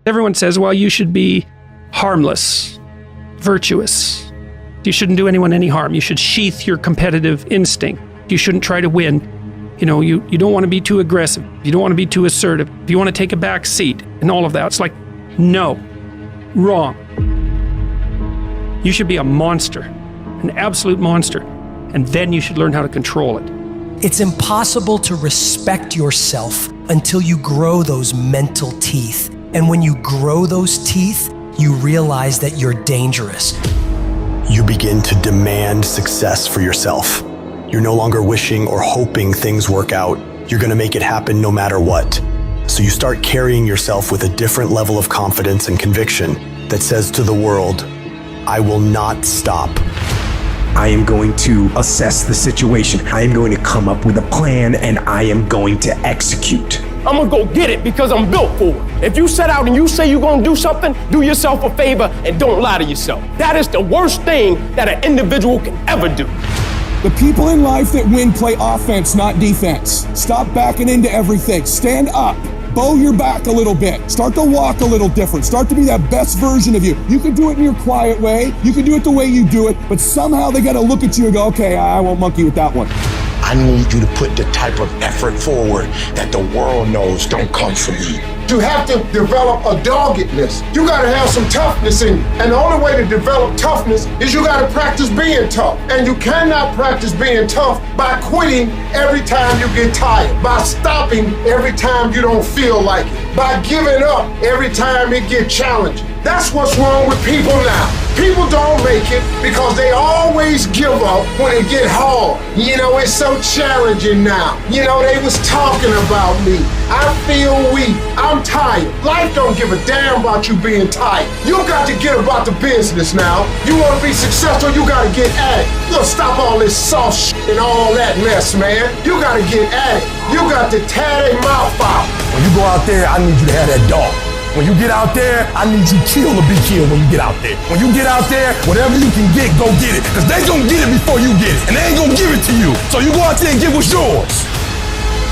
Everyone says, well, you should be harmless, virtuous. You shouldn't do anyone any harm. You should sheath your competitive instinct. You shouldn't try to win. You know, you don't want to be too aggressive. You don't want to be too assertive. You want to take a back seat and all of that. It's like, no, wrong. You should be a monster, an absolute monster, and then you should learn how to control it. It's impossible to respect yourself until you grow those mental teeth. And when you grow those teeth, you realize that you're dangerous. You begin to demand success for yourself. You're no longer wishing or hoping things work out. You're going to make it happen no matter what. So you start carrying yourself with a different level of confidence and conviction that says to the world, I will not stop. I am going to assess the situation. I am going to come up with a plan and I am going to execute. I'm gonna go get it because I'm built for it. If you set out and you say you're gonna do something, do yourself a favor and don't lie to yourself. That is the worst thing that an individual can ever do. The people in life that win play offense, not defense. Stop backing into everything. Stand up. Bow your back a little bit. Start to walk a little different. Start to be that best version of you. You can do it in your quiet way. You can do it the way you do it, but somehow they gotta look at you and go, okay, I won't monkey with that one. I need you to put the type of effort forward that the world knows don't come from you. You have to develop a doggedness. You gotta have some toughness in you. And the only way to develop toughness is you gotta practice being tough. And you cannot practice being tough by quitting every time you get tired, by stopping every time you don't feel like it, by giving up every time it gets challenging. That's what's wrong with people now. People don't make it because they always give up when it get hard. You know, it's so challenging now. You know, they was talking about me. I feel weak. I'm tired. Life don't give a damn about you being tired. You got to get about the business now. You want to be successful, you got to get at it. You gotta stop all this soft shit and all that mess, man. You got to get at it. You got to tear their mouth out. When you go out there, I need you to have that dog. When you get out there, I need you kill or be killed when you get out there. When you get out there, whatever you can get, go get it. Because they gonna get it before you get it. And they ain't gonna give it to you. So you go out there and get what's yours.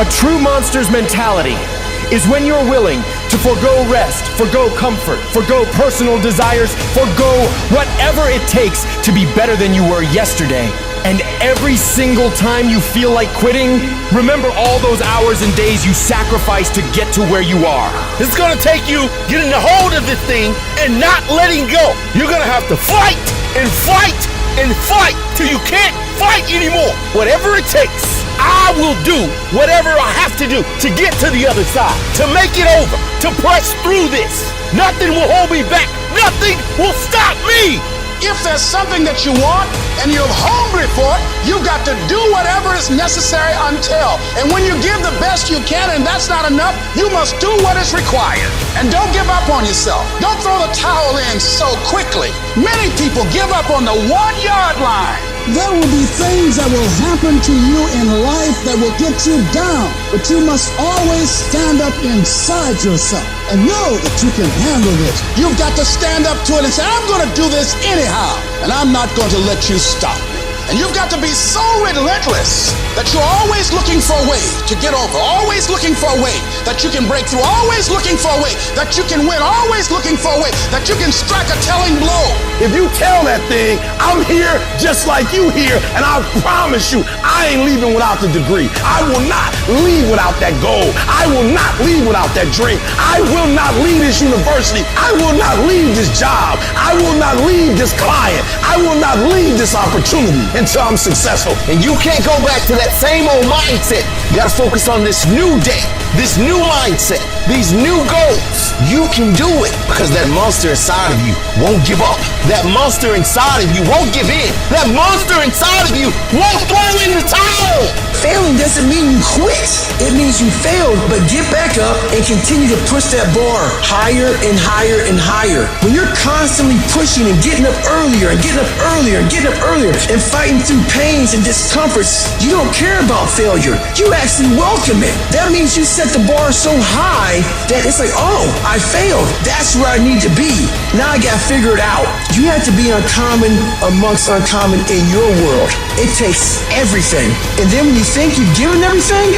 A true monster's mentality is when you're willing to forgo rest, forgo comfort, forgo personal desires, forgo whatever it takes to be better than you were yesterday. And every single time you feel like quitting, remember all those hours and days you sacrificed to get to where you are. It's gonna take you getting a hold of this thing and not letting go. You're gonna have to fight and fight and fight till you can't fight anymore. Whatever it takes, I will do whatever I have to do to get to the other side, to make it over, to press through this. Nothing will hold me back. Nothing will stop me. If there's something that you want and you're hungry for it, you got to do whatever is necessary until. And when you give the best you can and that's not enough, you must do what is required. And don't give up on yourself. Don't throw the towel in so quickly. Many people give up on the 1-yard line. There will be things that will happen to you in life that will get you down, but you must always stand up inside yourself and know that you can handle this. You've got to stand up to it and say, I'm going to do this anyhow, and I'm not going to let you stop me. And you've got to be so relentless that you're always looking for a way to get over, always looking for a way that you can break through, always looking for a way that you can win, always looking for a way that you can strike a telling blow. If you tell that thing, I'm here just like you here, and I promise you, I ain't leaving without the degree. I will not leave without that goal. I will not leave without that dream. I will not leave this university. I will not leave this job. I will not leave this client. I will not leave this opportunity until I'm successful. And you can't go back to that same old mindset. You gotta focus on this new day, this new mindset, these new goals. You can do it because that monster inside of you won't give up. That monster inside of you won't give in. That monster inside of you won't throw in the towel. Failing doesn't mean you quit. It means you failed, but get back up and continue to push that bar higher and higher and higher. When you're constantly pushing and getting up earlier and getting up earlier and getting up earlier and fighting through pains and discomforts, you don't care about failure. You actually welcome it. That means you set the bar so high that it's like, oh, I failed. That's where I need to be. Now I got to figure it out. You have to be uncommon amongst uncommon in your world. It takes everything. And then when you think you've given everything,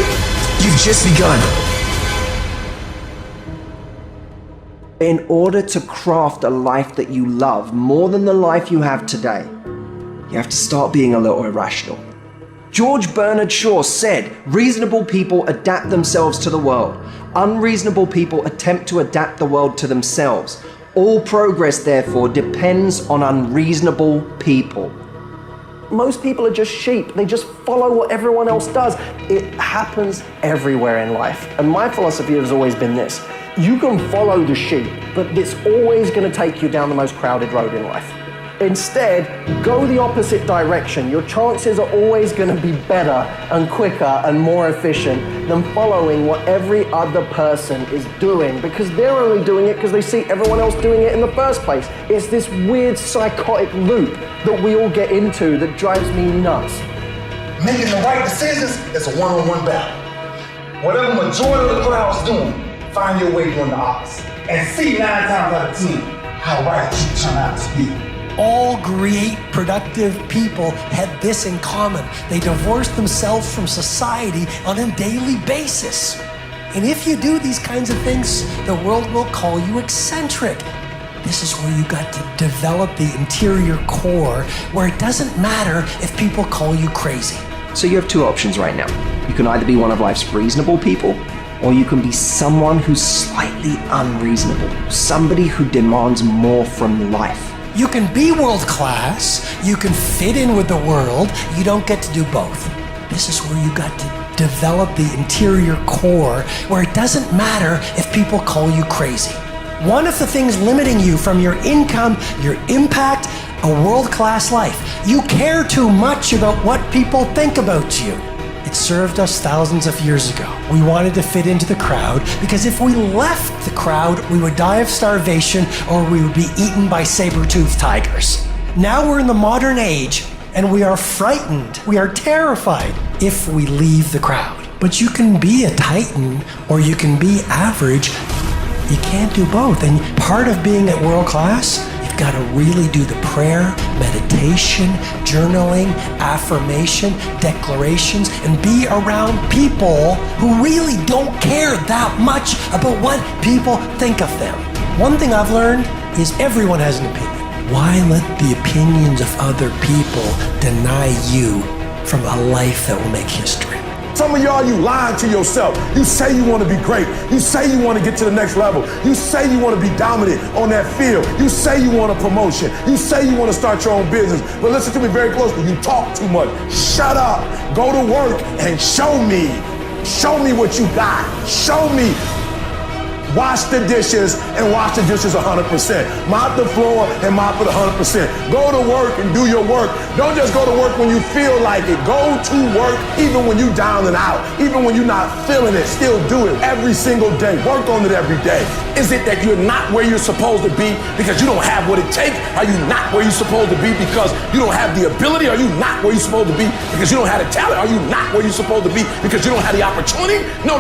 you've just begun. In order to craft a life that you love more than the life you have today, you have to start being a little irrational. George Bernard Shaw said, "Reasonable people adapt themselves to the world. Unreasonable people attempt to adapt the world to themselves. All progress, therefore, depends on unreasonable people." Most people are just sheep. They just follow what everyone else does. It happens everywhere in life. And my philosophy has always been this: you can follow the sheep, but it's always going to take you down the most crowded road in life. Instead, go the opposite direction. Your chances are always going to be better and quicker and more efficient than following what every other person is doing, because they're only doing it because they see everyone else doing it in the first place. It's this weird psychotic loop that we all get into that drives me nuts. Making the right decisions is a one-on-one battle. Whatever majority of the crowd's doing, find your way doing the opposite. And see 9 times out of 10 how right you turn out to be. All great, productive people had this in common. They divorced themselves from society on a daily basis. And if you do these kinds of things, the world will call you eccentric. This is where you got to develop the interior core, where it doesn't matter if people call you crazy. So you have two options right now. You can either be one of life's reasonable people, or you can be someone who's slightly unreasonable, somebody who demands more from life. You can be world class, you can fit in with the world, you don't get to do both. This is where you got to develop the interior core, where it doesn't matter if people call you crazy. One of the things limiting you from your income, your impact, a world-class life. You care too much about what people think about you. It served us thousands of years ago. We wanted to fit into the crowd because if we left the crowd, we would die of starvation or we would be eaten by saber-toothed tigers. Now we're in the modern age and we are frightened, we are terrified if we leave the crowd. But you can be a titan or you can be average. You can't do both. And part of being at world class, you've got to really do the prayer, meditation, journaling, affirmation, declarations, and be around people who really don't care that much about what people think of them. One thing I've learned is everyone has an opinion. Why let the opinions of other people deny you from a life that will make history? Some of y'all, you lying to yourself. You say you want to be great. You say you want to get to the next level. You say you want to be dominant on that field. You say you want a promotion. You say you want to start your own business. But listen to me very closely. You talk too much. Shut up. Go to work and show me. Show me what you got. Show me. Wash the dishes and wash the dishes 100%. Mop the floor and mop it 100%. Go to work and do your work. Don't just go to work when you feel like it. Go to work even when you're down and out. Even when you're not feeling it, still do it every single day. Work on it every day. Is it that you're not where you're supposed to be because you don't have what it takes? Are you not where you're supposed to be because you don't have the ability? Are you not where you're supposed to be because you don't have the talent? Are you not where you're supposed to be because you don't have the opportunity? No.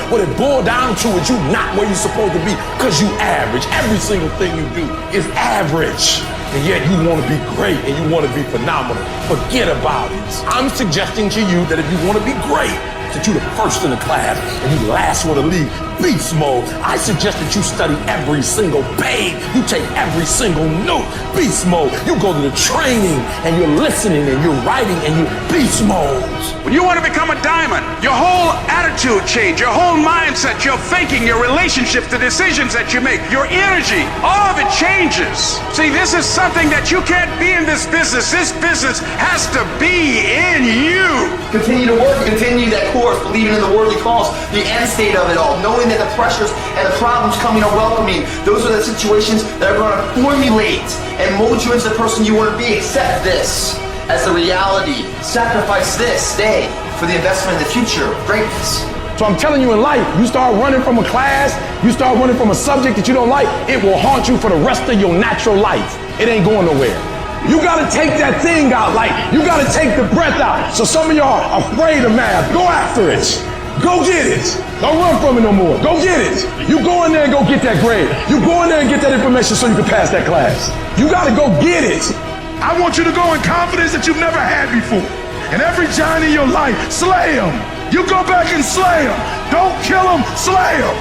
What it boiled down to is you not where you're supposed to be because you average. Every single thing you do is average. And yet you want to be great and you want to be phenomenal. Forget about it. I'm suggesting to you that if you want to be great, that you're the first in the class and you last for the league, beast mode. I suggest that you study every single page. You take every single note, beast mode. You go to the training and you're listening and you're writing and you're beast mode. When you want to become a diamond, your whole attitude change, your whole mindset, your thinking, your relationship, the decisions that you make, your energy, all of it changes. See, this is something that you can't be in this business. This business has to be in you. Continue to work, continue that course, believing in the worldly cause, the end state of it all, knowing that the pressures and the problems coming are welcoming. Those are the situations that are going to formulate and mold you into the person you want to be. Accept this as the reality. Sacrifice this day for the investment in the future of greatness. So I'm telling you, in life, you start running from a class, you start running from a subject that you don't like, it will haunt you for the rest of your natural life. It ain't going nowhere. You gotta take that thing out, like you gotta take the breath out. So some of y'all are afraid of math. Go after it. Go get it. Don't run from it no more. Go get it. You go in there and go get that grade. You go in there and get that information so you can pass that class. You gotta go get it. I want you to go in confidence that you've never had before. And every giant in your life, slay him. You go back and slay him. Don't kill him, slay him.